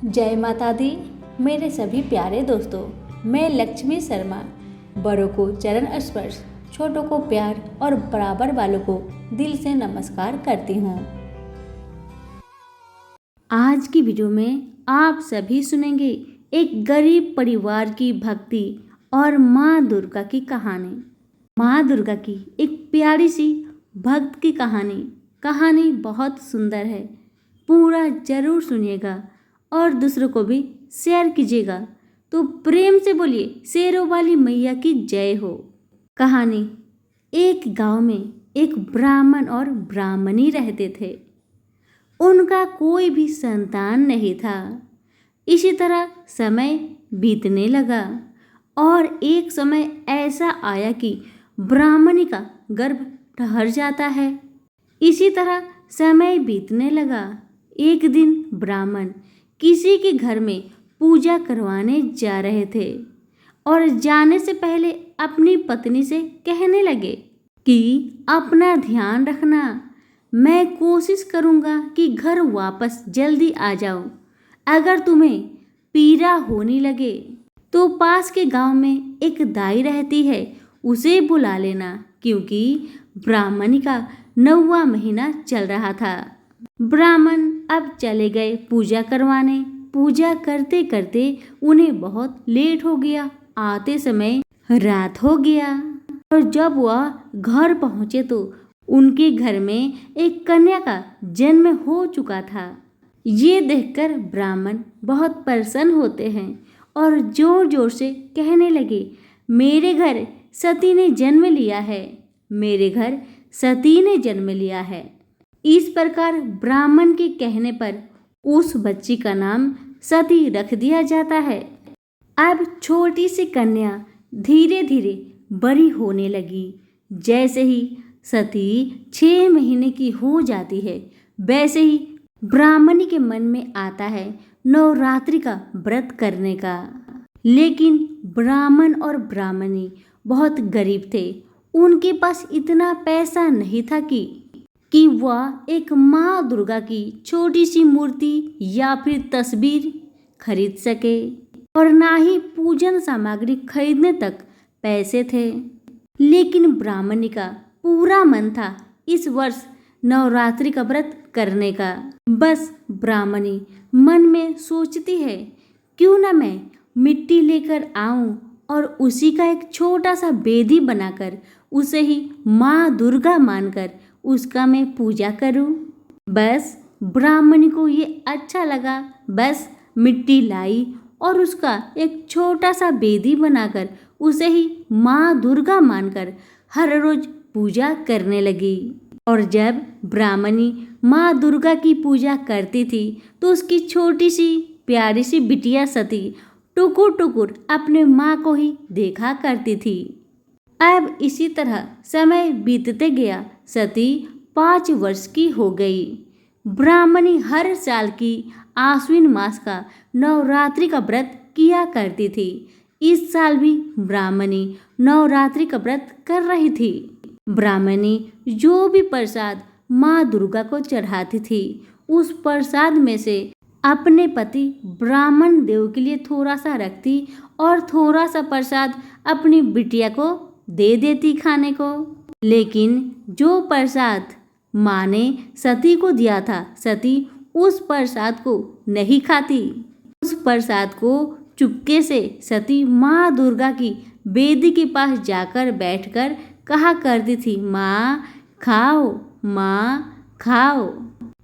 जय माता दी। मेरे सभी प्यारे दोस्तों, मैं लक्ष्मी शर्मा बड़ों को चरण स्पर्श, छोटों को प्यार और बराबर वालों को दिल से नमस्कार करती हूँ। आज की वीडियो में आप सभी सुनेंगे एक गरीब परिवार की भक्ति और माँ दुर्गा की कहानी। माँ दुर्गा की एक प्यारी सी भक्त की कहानी बहुत सुंदर है। पूरा जरूर सुनिएगा और दूसरों को भी शेयर कीजिएगा। तो प्रेम से बोलिए शेरों वाली मैया की जय हो। कहानी। एक गांव में एक ब्राह्मण और ब्राह्मणी रहते थे। उनका कोई भी संतान नहीं था। इसी तरह समय बीतने लगा और एक समय ऐसा आया कि ब्राह्मणी का गर्भ ठहर जाता है। इसी तरह समय बीतने लगा। एक दिन ब्राह्मण किसी के घर में पूजा करवाने जा रहे थे और जाने से पहले अपनी पत्नी से कहने लगे कि अपना ध्यान रखना, मैं कोशिश करूँगा कि घर वापस जल्दी आ जाऊँ। अगर तुम्हें पीड़ा होने लगे तो पास के गांव में एक दाई रहती है, उसे बुला लेना, क्योंकि ब्राह्मणी का 9वां महीना चल रहा था। ब्राह्मण अब चले गए पूजा करवाने। पूजा करते करते उन्हें बहुत लेट हो गया। आते समय रात हो गया और जब वह घर पहुंचे तो उनके घर में एक कन्या का जन्म हो चुका था। ये देखकर ब्राह्मण बहुत प्रसन्न होते हैं और जोर जोर से कहने लगे, मेरे घर सती ने जन्म लिया है, मेरे घर सती ने जन्म लिया है। इस प्रकार ब्राह्मण के कहने पर उस बच्ची का नाम सती रख दिया जाता है। अब छोटी सी कन्या धीरे धीरे बड़ी होने लगी। जैसे ही सती 6 महीने की हो जाती है, वैसे ही ब्राह्मणी के मन में आता है नवरात्रि का व्रत करने का। लेकिन ब्राह्मण और ब्राह्मणी बहुत गरीब थे। उनके पास इतना पैसा नहीं था कि वह एक माँ दुर्गा की छोटी सी मूर्ति या फिर तस्वीर खरीद सके, और ना ही पूजन सामग्री खरीदने तक पैसे थे। लेकिन ब्राह्मणी का पूरा मन था इस वर्ष नवरात्रि का व्रत करने का। बस ब्राह्मणी मन में सोचती है, क्यों ना मैं मिट्टी लेकर आऊं और उसी का एक छोटा सा बेदी बनाकर उसे ही माँ दुर्गा मानकर उसका मैं पूजा करूं। बस ब्राह्मणी को ये अच्छा लगा। बस मिट्टी लाई और उसका एक छोटा सा बेदी बनाकर उसे ही माँ दुर्गा मानकर हर रोज पूजा करने लगी। और जब ब्राह्मणी माँ दुर्गा की पूजा करती थी तो उसकी छोटी सी प्यारी सी बिटिया सती टुकुर टुकुर अपने माँ को ही देखा करती थी। अब इसी तरह समय बीतते गया। सती 5 वर्ष की हो गई। ब्राह्मणी हर साल की आश्विन मास का नवरात्रि का व्रत किया करती थी। इस साल भी ब्राह्मणी नवरात्रि का व्रत कर रही थी। ब्राह्मणी जो भी प्रसाद माँ दुर्गा को चढ़ाती थी, उस प्रसाद में से अपने पति ब्राह्मण देव के लिए थोड़ा सा रखती और थोड़ा सा प्रसाद अपनी बिटिया को दे देती खाने को। लेकिन जो प्रसाद माँ ने सती को दिया था, सती उस प्रसाद को नहीं खाती। उस प्रसाद को चुपके से सती माँ दुर्गा की बेदी के पास जाकर बैठकर कहा करती थी, माँ खाओ, माँ खाओ।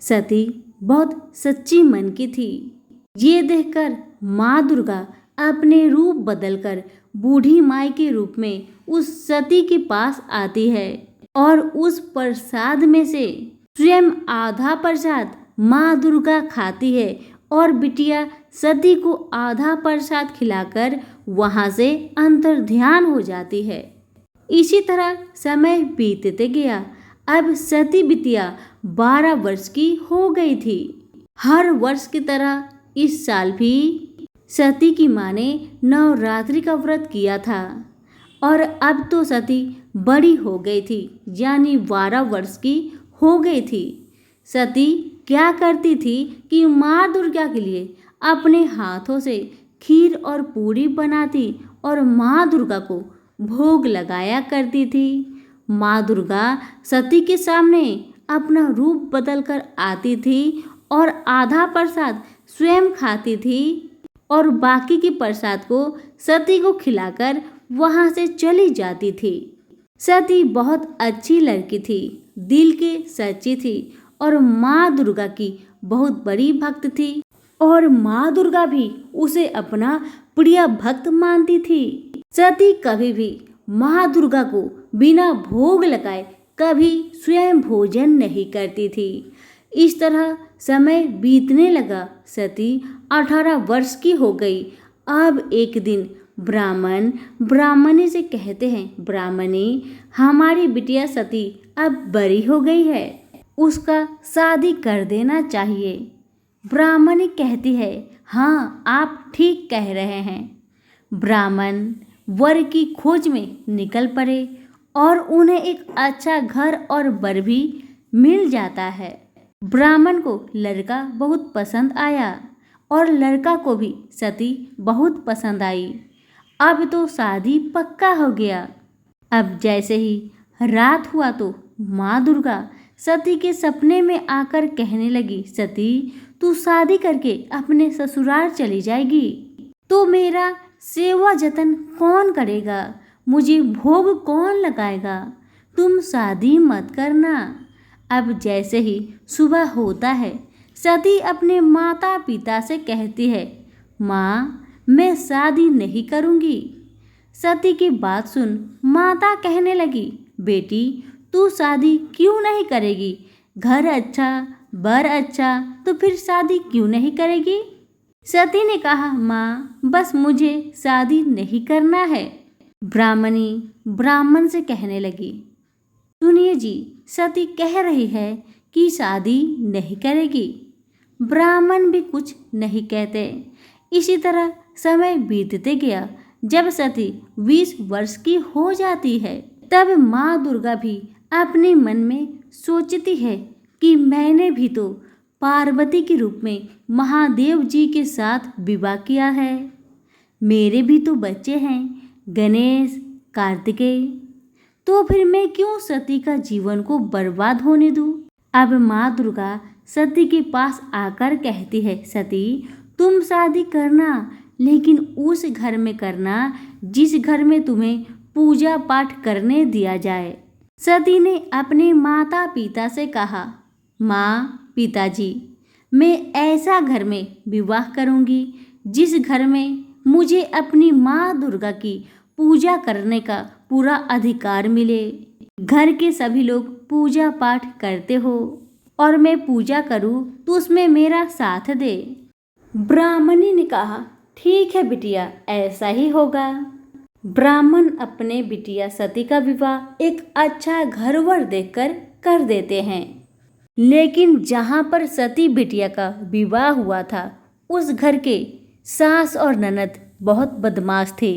सती बहुत सच्ची मन की थी। ये देखकर माँ दुर्गा अपने रूप बदलकर बूढ़ी माई के रूप में उस सती के पास आती है और उस प्रसाद में से स्वयं आधा प्रसाद माँ दुर्गा खाती है और बिटिया सती को आधा प्रसाद खिलाकर वहां से अंतर्ध्यान हो जाती है। इसी तरह समय बीतते गया। अब सती बिटिया 12 वर्ष की हो गई थी। हर वर्ष की तरह इस साल भी सती की माँ ने नवरात्रि का व्रत किया था और अब तो सती बड़ी हो गई थी, यानी 12 वर्ष की हो गई थी। सती क्या करती थी कि माँ दुर्गा के लिए अपने हाथों से खीर और पूरी बनाती और माँ दुर्गा को भोग लगाया करती थी। माँ दुर्गा सती के सामने अपना रूप बदलकर आती थी और आधा प्रसाद स्वयं खाती थी और बाकी के प्रसाद को सती को खिलाकर वहां से चली जाती थी। सती बहुत अच्छी लड़की थी, दिल की सच्ची थी और माँ दुर्गा की बहुत बड़ी भक्त थी और माँ दुर्गा भी उसे अपना प्रिय भक्त मानती थी। सती कभी भी माँ दुर्गा को बिना भोग लगाए कभी स्वयं भोजन नहीं करती थी। इस तरह समय बीतने लगा। सती 18 वर्ष की हो गई। अब एक दिन ब्राह्मण ब्राह्मणी से कहते हैं, ब्राह्मणी, हमारी बिटिया सती अब बड़ी हो गई है, उसका शादी कर देना चाहिए। ब्राह्मणी कहती है, हाँ, आप ठीक कह रहे हैं। ब्राह्मण वर की खोज में निकल पड़े और उन्हें एक अच्छा घर और वर भी मिल जाता है। ब्राह्मण को लड़का बहुत पसंद आया और लड़का को भी सती बहुत पसंद आई। अब तो शादी पक्का हो गया। अब जैसे ही रात हुआ तो माँ दुर्गा सती के सपने में आकर कहने लगी, सती, तू शादी करके अपने ससुराल चली जाएगी तो मेरा सेवा जतन कौन करेगा, मुझे भोग कौन लगाएगा, तुम शादी मत करना। अब जैसे ही सुबह होता है, सती अपने माता पिता से कहती है, माँ, मैं शादी नहीं करूँगी। सती की बात सुन माता कहने लगी, बेटी, तू शादी क्यों नहीं करेगी? घर अच्छा, बर अच्छा, तो फिर शादी क्यों नहीं करेगी? सती ने कहा, माँ, बस मुझे शादी नहीं करना है। ब्राह्मणी ब्राह्मण से कहने लगी, सुनिए जी, सती कह रही है कि शादी नहीं करेगी। ब्राह्मण भी कुछ नहीं कहते। इसी तरह समय बीतते गया। जब सती 20 वर्ष की हो जाती है, तब माँ दुर्गा भी अपने मन में सोचती है कि मैंने भी तो पार्वती के रूप में महादेव जी के साथ विवाह किया है। मेरे भी तो बच्चे हैं, गणेश, कार्तिकेय, तो फिर मैं क्यों सती का जीवन को बर्बाद होने दूं? अब माँ दुर्गा सती के पास आकर कहती है, सती, तुम शादी करना, लेकिन उस घर में करना जिस घर में तुम्हें पूजा पाठ करने दिया जाए। सती ने अपने माता पिता से कहा, माँ, पिताजी, मैं ऐसा घर में विवाह करूंगी जिस घर में मुझे अपनी माँ दुर्गा की पूजा करने का पूरा अधिकार मिले। घर के सभी लोग पूजा पाठ करते हो और मैं पूजा करूं तो उसमें मेरा साथ दे। ब्राह्मणी ने कहा, ठीक है बिटिया, ऐसा ही होगा। ब्राह्मण अपने बिटिया सती का विवाह एक अच्छा घरवर देखकर कर देते हैं। लेकिन जहाँ पर सती बिटिया का विवाह हुआ था, उस घर के सास और ननद बहुत बदमाश थे।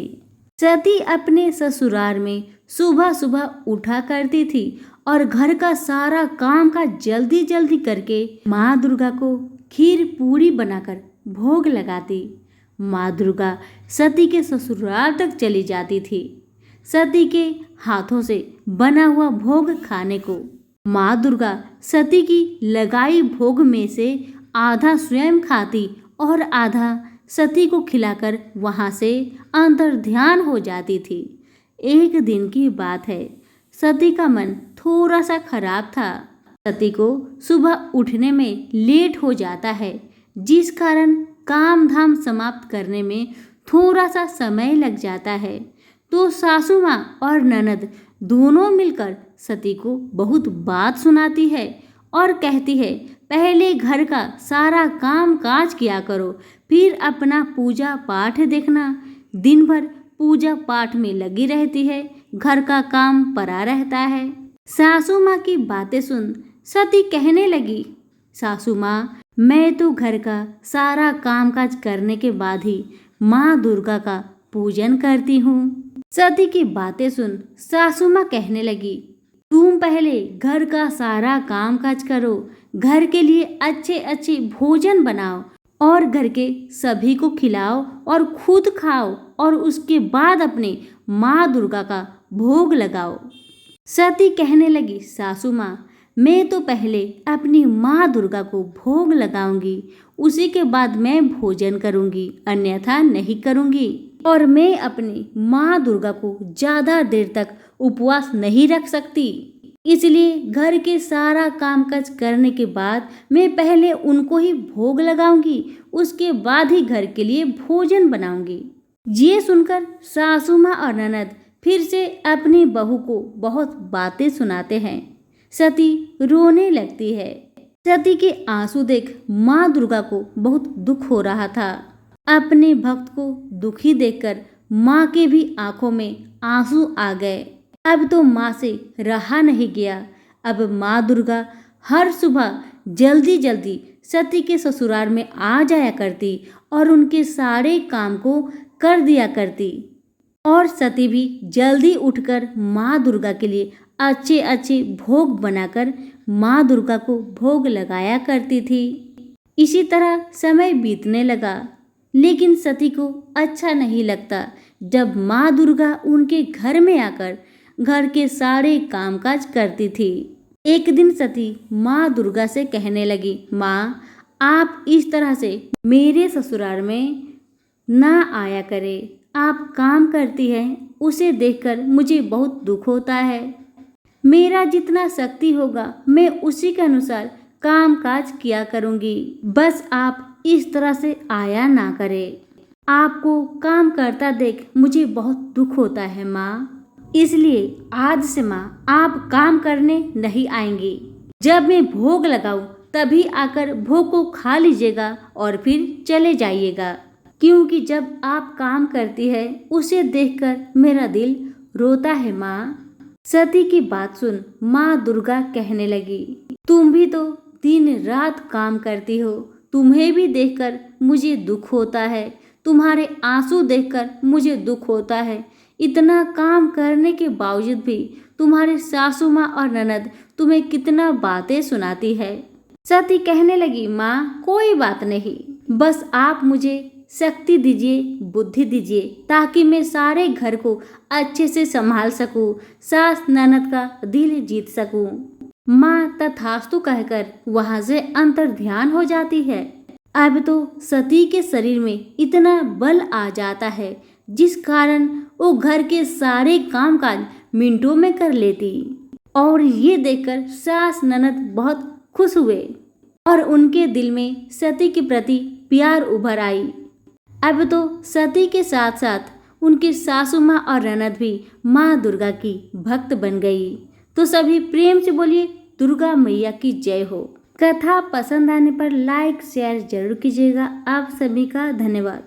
सती अपने ससुराल में सुबह सुबह उठा करती थी और घर का सारा काम का जल्दी जल्दी करके माँ दुर्गा को खीर पूरी बनाकर भोग लगाती। माँ दुर्गा सती के ससुराल तक चली जाती थी, सती के हाथों से बना हुआ भोग खाने को। माँ दुर्गा सती की लगाई भोग में से आधा स्वयं खाती और आधा सती को खिलाकर वहां से अंतर ध्यान हो जाती थी। एक दिन की बात है, सती का मन थोड़ा सा खराब था। सती को सुबह उठने में लेट हो जाता है, जिस कारण काम धाम समाप्त करने में थोड़ा सा समय लग जाता है। तो सासू माँ और ननद दोनों मिलकर सती को बहुत बात सुनाती है और कहती है, पहले घर का सारा काम काज किया करो, फिर अपना पूजा पाठ देखना। दिन भर पूजा पाठ में लगी रहती है, घर का काम पड़ा रहता है। सासू माँ की बातें सुन सती कहने लगी, सासू माँ, मैं तो घर का सारा कामकाज करने के बाद ही माँ दुर्गा का पूजन करती हूँ। सती की बातें सुन सासू माँ कहने लगी, तुम पहले घर का सारा कामकाज करो, घर के लिए अच्छे अच्छे भोजन बनाओ और घर के सभी को खिलाओ और खुद खाओ और उसके बाद अपने माँ दुर्गा का भोग लगाओ। सती कहने लगी, सासू माँ, मैं तो पहले अपनी माँ दुर्गा को भोग लगाऊंगी, उसी के बाद मैं भोजन करूंगी, अन्यथा नहीं करूंगी। और मैं अपनी माँ दुर्गा को ज्यादा देर तक उपवास नहीं रख सकती, इसलिए घर के सारा कामकाज करने के बाद मैं पहले उनको ही भोग लगाऊंगी, उसके बाद ही घर के लिए भोजन बनाऊंगी। ये सुनकर सासू माँ और ननद फिर से अपनी बहू को बहुत बातें सुनाते हैं। सती रोने लगती है। सती के आंसू देख माँ दुर्गा को बहुत दुख हो रहा था। अपने भक्त को दुखी देखकर माँ के भी आंखों में आंसू आ गए। अब तो माँ से रहा नहीं गया। अब माँ दुर्गा हर सुबह जल्दी जल्दी सती के ससुराल में आ जाया करती और उनके सारे काम को कर दिया करती। और सती भी जल्दी उठकर माँ दुर्गा के लिए अच्छे अच्छे भोग बनाकर माँ दुर्गा को भोग लगाया करती थी। इसी तरह समय बीतने लगा, लेकिन सती को अच्छा नहीं लगता जब माँ दुर्गा उनके घर में आकर घर के सारे कामकाज करती थी। एक दिन सती माँ दुर्गा से कहने लगी, माँ, आप इस तरह से मेरे ससुराल में ना आया करें। आप काम करती हैं, उसे देखकर मुझे बहुत दुख होता है। मेरा जितना शक्ति होगा मैं उसी के अनुसार काम काज किया करूंगी। बस आप इस तरह से आया ना करें। आपको काम करता देख मुझे बहुत दुख होता है माँ, इसलिए आज से माँ आप काम करने नहीं आएंगी। जब मैं भोग लगाऊं तभी आकर भोग को खा लीजिएगा और फिर चले जाइएगा, क्योंकि जब आप काम करती है उसे देखकर मेरा दिल रोता है माँ। सती की बात सुन माँ दुर्गा कहने लगी, तुम भी तो दिन रात काम करती हो, तुम्हें भी देखकर मुझे दुख होता है, तुम्हारे आंसू देखकर मुझे दुख होता है। इतना काम करने के बावजूद भी तुम्हारे सासू माँ और ननद तुम्हें कितना बातें सुनाती है। सती कहने लगी, माँ कोई बात नहीं, बस आप मुझे शक्ति दीजिए, बुद्धि दीजिए, ताकि मैं सारे घर को अच्छे से संभाल सकूं, सास ननद का दिल जीत सकूं। माँ तथास्तु कहकर वहां से अंतर ध्यान हो जाती है। अब तो सती के शरीर में इतना बल आ जाता है जिस कारण वो घर के सारे कामकाज मिनटों में कर लेती। और ये देखकर सास ननद बहुत खुश हुए और उनके दिल में सती के प्रति प्यार उभर आई। अब तो सती के साथ साथ उनकी सासू माँ और ननद भी माँ दुर्गा की भक्त बन गई। तो सभी प्रेम से बोलिए, दुर्गा मैया की जय हो। कथा पसंद आने पर लाइक शेयर जरूर कीजिएगा। आप सभी का धन्यवाद।